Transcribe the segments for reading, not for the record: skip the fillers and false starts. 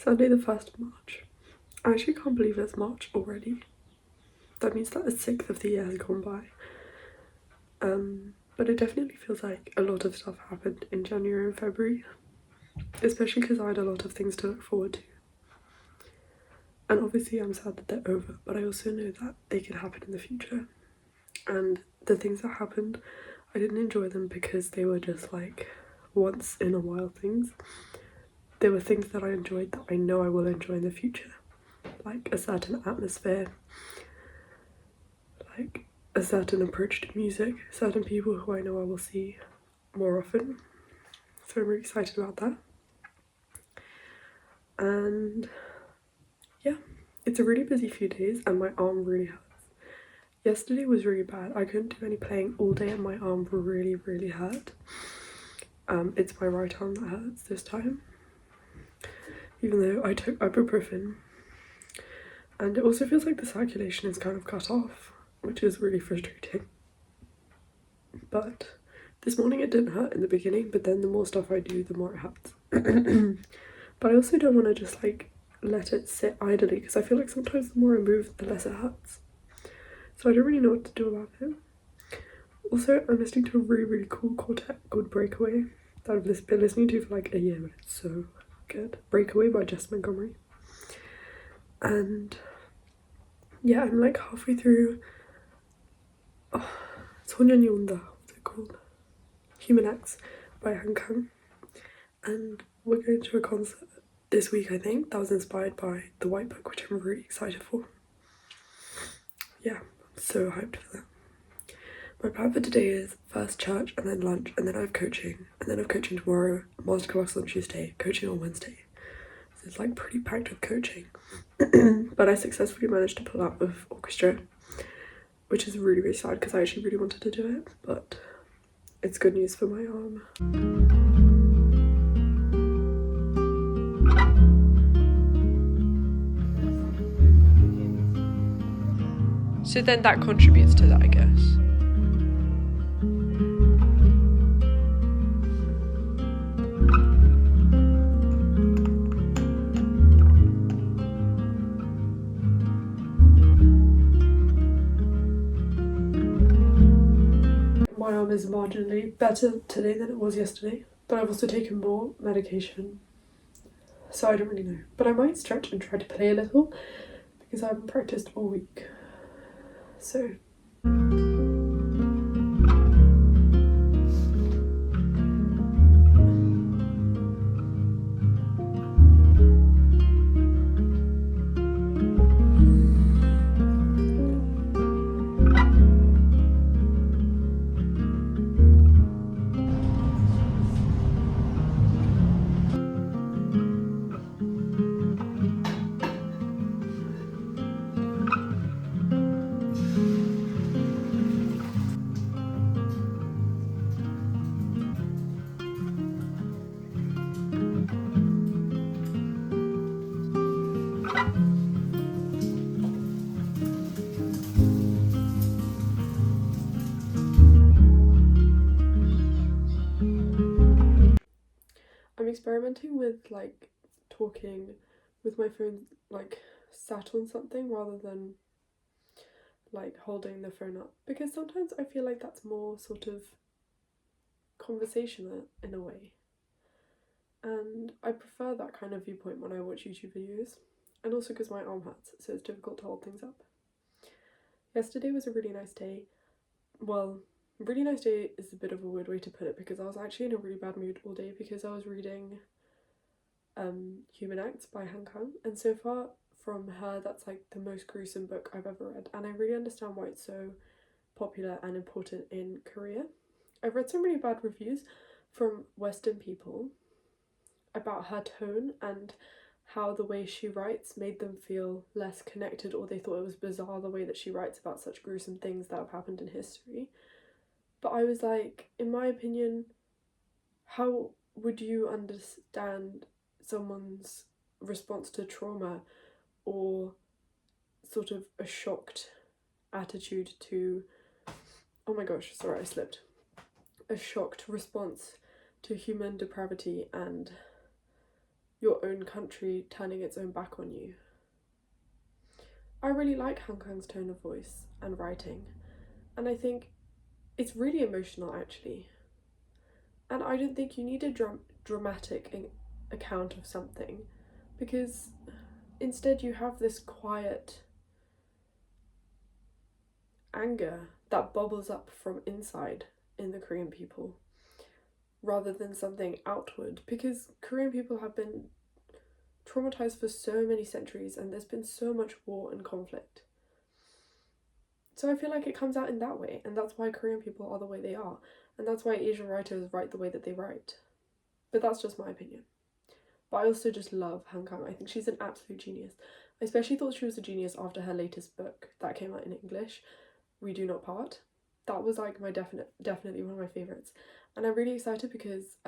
Sunday the 1st of March. I actually can't believe it's March already. That means that a sixth of the year has gone by. But it definitely feels like a lot of stuff happened in January and February. Especially because I had a lot of things to look forward to. And obviously I'm sad that they're over, but I also know that they could happen in the future. And the things that happened, I didn't enjoy them because they were just like once in a while things. There were things that I enjoyed that I know I will enjoy in the future. Like a certain atmosphere, like a certain approach to music, certain people who I know I will see more often. So I'm really excited about that. And yeah, it's a really busy few days and my arm really hurts. Yesterday was really bad. I couldn't do any playing all day and my arm really hurt. It's my right arm that hurts this time. Even though I took ibuprofen. And it also feels like the circulation is kind of cut off, which is really frustrating. But this morning it didn't hurt in the beginning, but then the more stuff I do, the more it hurts. But I also don't want to just like let it sit idly because I feel like sometimes the more I move, the less it hurts. So I don't really know what to do about it. Also, I'm listening to a really cool quartet called Breakaway that I've been listening to for like a year, but it's so good. Breakaway by Jess Montgomery. And yeah, I'm like halfway through. 소년이 what's it called? Human X by Han Kang. And we're going to a concert this week, I think, that was inspired by The White Book, which I'm really excited for. Yeah, I'm so hyped for that. My plan for today is first church and then lunch and then I have coaching and then I have coaching tomorrow, masterclass on Tuesday, coaching on Wednesday. So it's like pretty packed with coaching. But I successfully managed to pull out with orchestra, which is really sad because I actually really wanted to do it, but it's good news for my arm. So then that contributes to that, I guess. My arm is marginally better today than it was yesterday, but I've also taken more medication, so I don't really know. But I might stretch and try to play a little because I haven't practiced all week. So I'm experimenting with like talking with my phone like sat on something rather than like holding the phone up, because sometimes I feel like that's more sort of conversational in a way, and I prefer that kind of viewpoint when I watch YouTube videos, and also because my arm hurts, so it's difficult to hold things up. Yesterday was a really nice day. Well, really nice day is a bit of a weird way to put it because I was actually in a really bad mood all day because I was reading Human Acts by Han Kang, and so far from her that's like the most gruesome book I've ever read, and I really understand why it's so popular and important in Korea. I've read some really bad reviews from Western people about her tone and how the way she writes made them feel less connected, or they thought it was bizarre the way that she writes about such gruesome things that have happened in history. But I was like, in my opinion, how would you understand someone's response to trauma or sort of a shocked attitude to, oh my gosh, sorry I slipped, a shocked response to human depravity and your own country turning its own back on you. I really like Han Kang's tone of voice and writing, and I think it's really emotional actually. And I don't think you need a dramatic account of something, because instead you have this quiet anger that bubbles up from inside in the Korean people rather than something outward, because Korean people have been traumatized for so many centuries and there's been so much war and conflict. So I feel like it comes out in that way, and that's why Korean people are the way they are, and that's why Asian writers write the way that they write. But that's just my opinion. But I also just love Han Kang. I think she's an absolute genius. I especially thought she was a genius after her latest book that came out in English, We Do Not Part. That was like my definitely one of my favourites. And I'm really excited because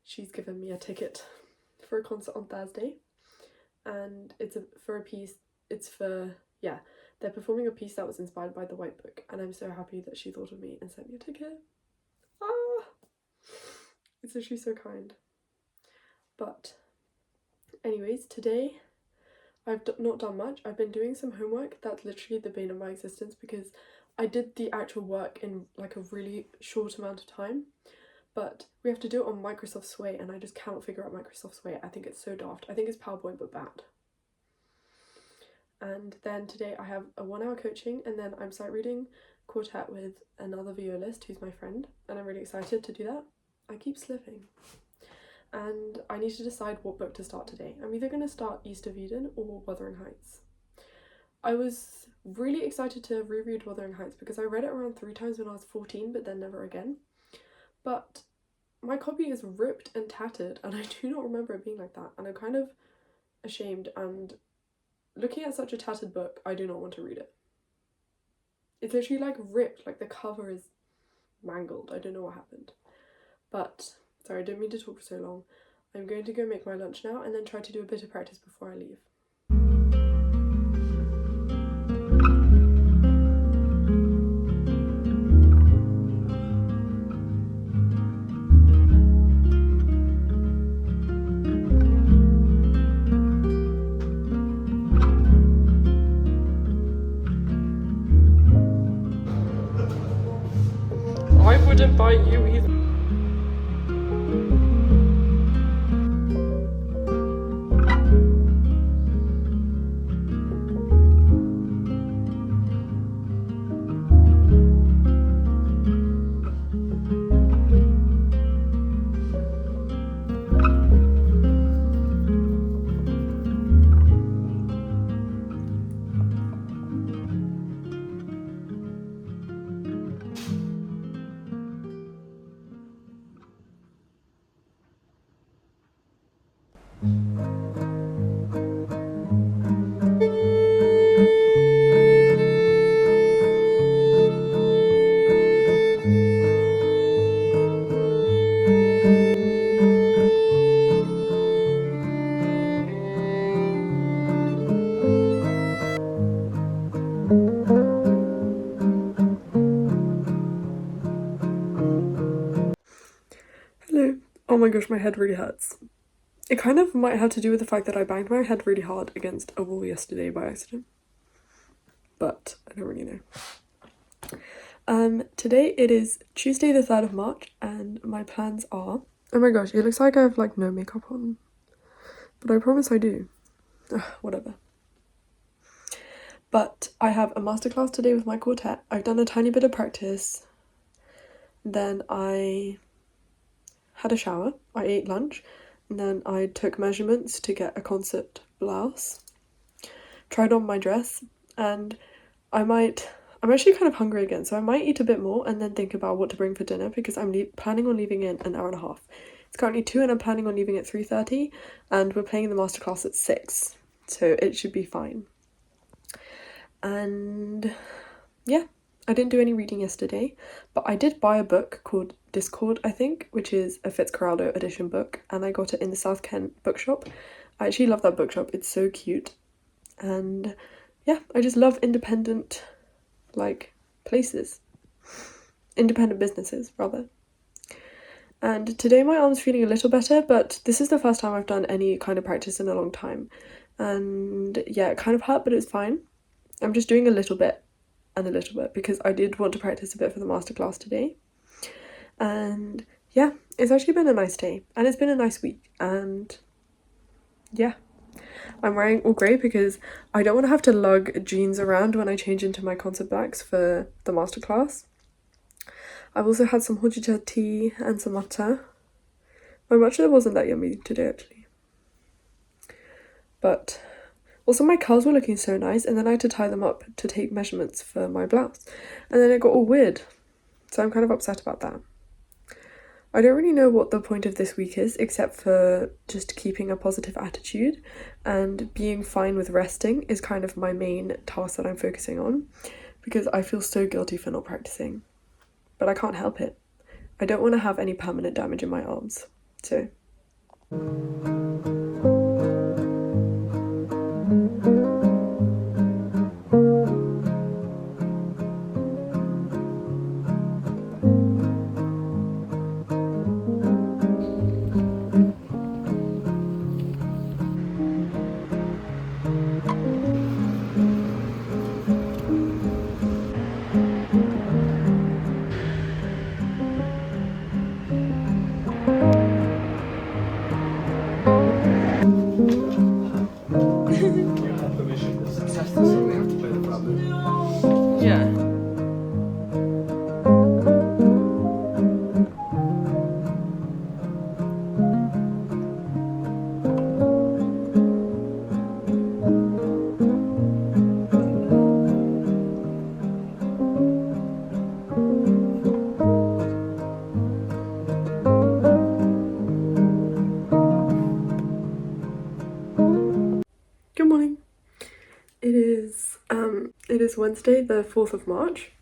she's given me a ticket for a concert on Thursday. And it's they're performing a piece that was inspired by the White Book, and I'm so happy that she thought of me and sent me a ticket. It's actually so kind. But anyways, today I've not done much. I've been doing some homework. That's literally the bane of my existence, because I did the actual work in like a really short amount of time, but we have to do it on Microsoft Sway, and I just cannot figure out Microsoft Sway. I think it's so daft. I think it's PowerPoint but bad. And then today I have a 1 hour coaching, and then I'm sight reading quartet with another violist who's my friend, and I'm really excited to do that. I keep slipping. And I need to decide what book to start today. I'm either going to start East of Eden or Wuthering Heights. I was really excited to reread Wuthering Heights because I read it around 3 times when I was 14, but then never again. But my copy is ripped and tattered, and I do not remember it being like that, and I'm kind of ashamed, and looking at such a tattered book, I do not want to read it. It's literally like ripped, like the cover is mangled. I don't know what happened. But, sorry, I didn't mean to talk for so long. I'm going to go make my lunch now and then try to do a bit of practice before I leave. I wouldn't bite you either. Hello. Oh my gosh, my head really hurts. It kind of might have to do with the fact that I banged my head really hard against a wall yesterday by accident. But I don't really know. Today it is Tuesday the 3rd of March, and my plans are... Oh my gosh, it looks like I have like no makeup on. But I promise I do. Ugh, whatever. But I have a masterclass today with my quartet. I've done a tiny bit of practice. Then I had a shower. I ate lunch. And then I took measurements to get a concert blouse. Tried on my dress. And I'm actually kind of hungry again, so I might eat a bit more and then think about what to bring for dinner, because I'm planning on leaving in an hour and a half. It's currently 2 and I'm planning on leaving at 3:30, and we're playing the masterclass at 6, so it should be fine. And yeah, I didn't do any reading yesterday, but I did buy a book called Discord, I think, which is a Fitzcarraldo edition book, and I got it in the South Kent bookshop. I actually love that bookshop, it's so cute. And yeah, I just love independent like places, independent businesses rather. And today my arm's feeling a little better, but this is the first time I've done any kind of practice in a long time. And yeah, it kind of hurt, but it's fine. I'm just doing a little bit and a little bit because I did want to practice a bit for the masterclass today. And yeah, it's actually been a nice day and it's been a nice week. And yeah, I'm wearing all grey because I don't want to have to lug jeans around when I change into my concert bags for the masterclass. I've also had some hojicha tea and some matcha. My matcha wasn't that yummy today actually. But also my curls were looking so nice, and then I had to tie them up to take measurements for my blouse. And then it got all weird. So I'm kind of upset about that. I don't really know what the point of this week is, except for just keeping a positive attitude, and being fine with resting is kind of my main task that I'm focusing on, because I feel so guilty for not practicing. But I can't help it. I don't want to have any permanent damage in my arms. So yeah. Good morning. It is Wednesday, the 4th of March,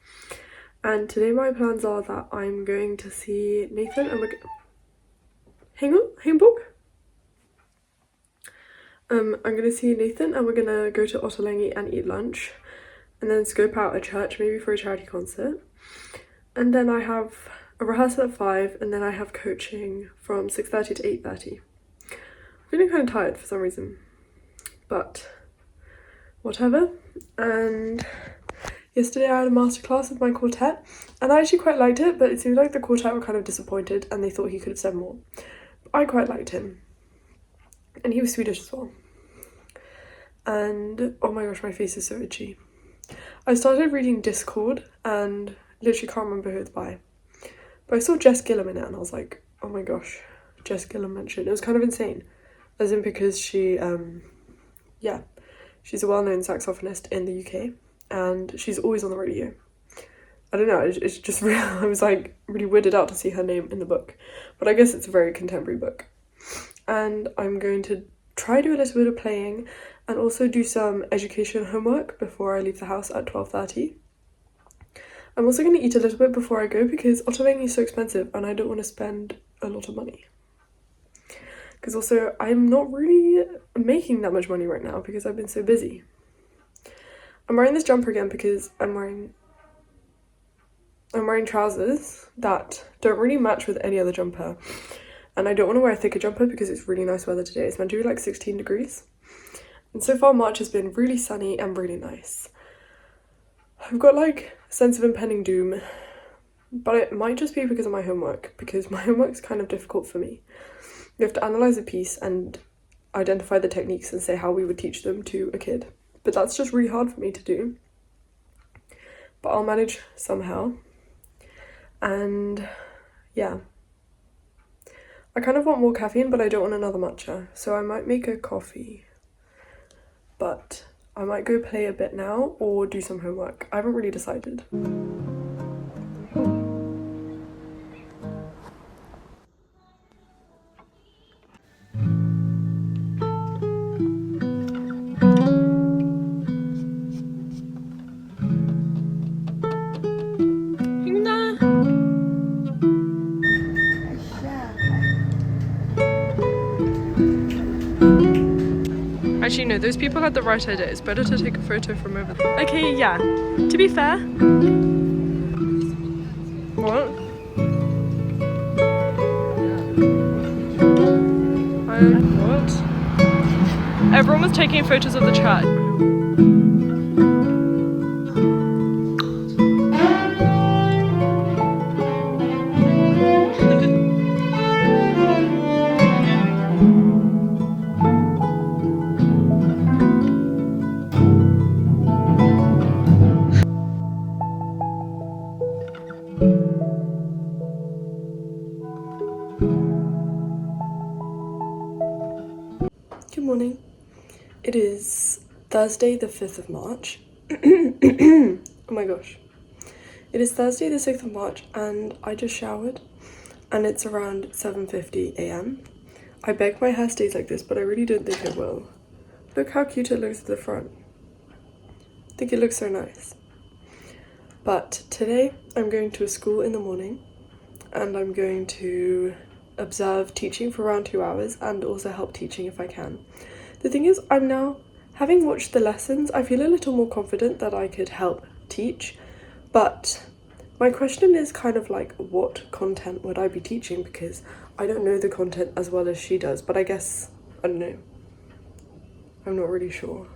and today my plans are that I'm going to see Nathan and we're I'm gonna see Nathan and we're gonna go to Ottolenghi and eat lunch, and then scope out a church, maybe for a charity concert. And then I have a rehearsal at 5, and then I have coaching from 6:30 to 8:30. I'm feeling kind of tired for some reason, but whatever. And yesterday I had a masterclass with my quartet, and I actually quite liked it, but it seemed like the quartet were kind of disappointed and they thought he could have said more. I quite liked him, and he was Swedish as well. And oh my gosh, my face is so itchy. I started reading Discord and literally can't remember who it's by, but I saw Jess Gillam in it and I was like, oh my gosh, Jess Gillam mentioned. It was kind of insane, as in because she she's a well-known saxophonist in the UK and she's always on the radio. I don't know, it's just real. I was like really weirded out to see her name in the book, but I guess it's a very contemporary book. And I'm going to try do a little bit of playing and also do some education homework before I leave the house at 12:30. I'm also going to eat a little bit before I go because Ottolenghi is so expensive and I don't want to spend a lot of money. Because also I'm not really making that much money right now because I've been so busy. I'm wearing this jumper again because I'm wearing trousers that don't really match with any other jumper. And I don't want to wear a thicker jumper because it's really nice weather today. It's meant to be like 16 degrees. And so far March has been really sunny and really nice. I've got like a sense of impending doom, but it might just be because of my homework, because my homework's kind of difficult for me. You have to analyse a piece and identify the techniques and say how we would teach them to a kid. But that's just really hard for me to do. But I'll manage somehow. And yeah. I kind of want more caffeine, but I don't want another matcha. So I might make a coffee. But I might go play a bit now or do some homework. I haven't really decided. Actually, no, those people had the right idea. It's better to take a photo from over there. Okay, yeah. To be fair. What? What? Everyone was taking photos of the church. Good morning. It is Thursday the 5th of March. Oh my gosh. It is Thursday the 6th of March and I just showered and it's around 7:50 a.m. I beg my hair stays like this, but I really don't think it will. Look how cute it looks at the front. I think it looks so nice. But today I'm going to a school in the morning and I'm going to observe teaching for around 2 hours and also help teaching if I can. The thing is, I'm now, having watched the lessons, I feel a little more confident that I could help teach, but my question is kind of like, what content would I be teaching? Because I don't know the content as well as she does, but I guess, I don't know. I'm not really sure.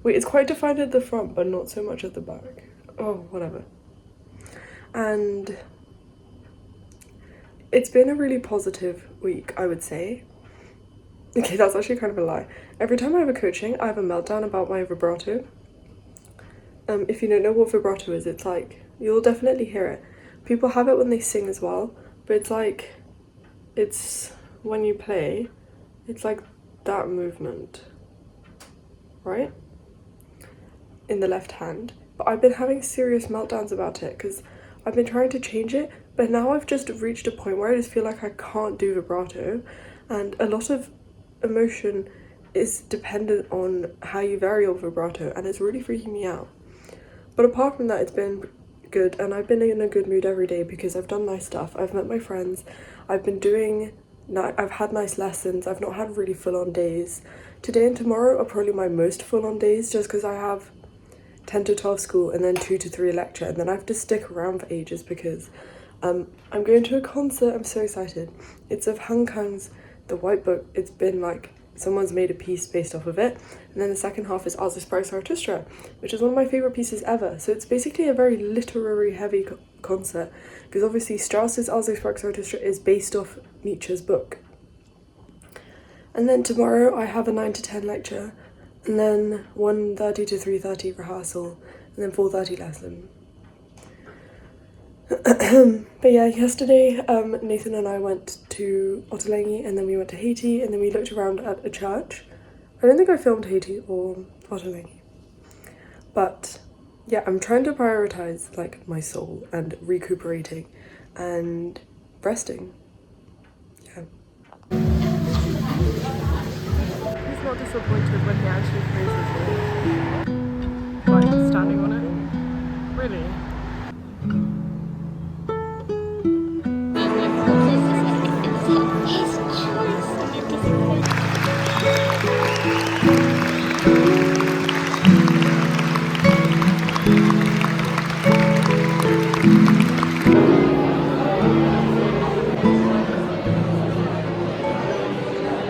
Wait, it's quite defined at the front, but not so much at the back. Oh, whatever. And it's been a really positive week, I would say. Okay, that's actually kind of a lie. Every time I have a coaching, I have a meltdown about my vibrato. If you don't know what vibrato is, it's like, you'll definitely hear it. People have it when they sing as well, but it's like, it's when you play, it's like that movement, right? In the left hand. But I've been having serious meltdowns about it because I've been trying to change it, but now I've just reached a point where I just feel like I can't do vibrato, and a lot of emotion is dependent on how you vary your vibrato, and it's really freaking me out. But apart from that, it's been good, and I've been in a good mood every day because I've done nice stuff. I've met my friends, I've had nice lessons, I've not had really full-on days. Today and tomorrow are probably my most full-on days just because I have 10 to 12 school and then 2 to 3 lecture, and then I have to stick around for ages because I'm going to a concert. I'm so excited. It's of Han Kang's The White Book. It's been like, someone's made a piece based off of it, and then the second half is Ars Sparks Zarathustra, which is one of my favourite pieces ever. So it's basically a very literary heavy concert, because obviously Strauss's Ars Sparks Zarathustra is based off Nietzsche's book. And then tomorrow I have a 9 to 10 lecture, and then 1:30 to 3:30 rehearsal, and then 4:30 lesson. But yeah, yesterday Nathan and I went to Ottolenghi, and then we went to Haiti, and then we looked around at a church. I don't think I filmed Haiti or Ottolenghi, but yeah, I'm trying to prioritize like my soul and recuperating and resting. Yeah. He's not disappointed when he actually plays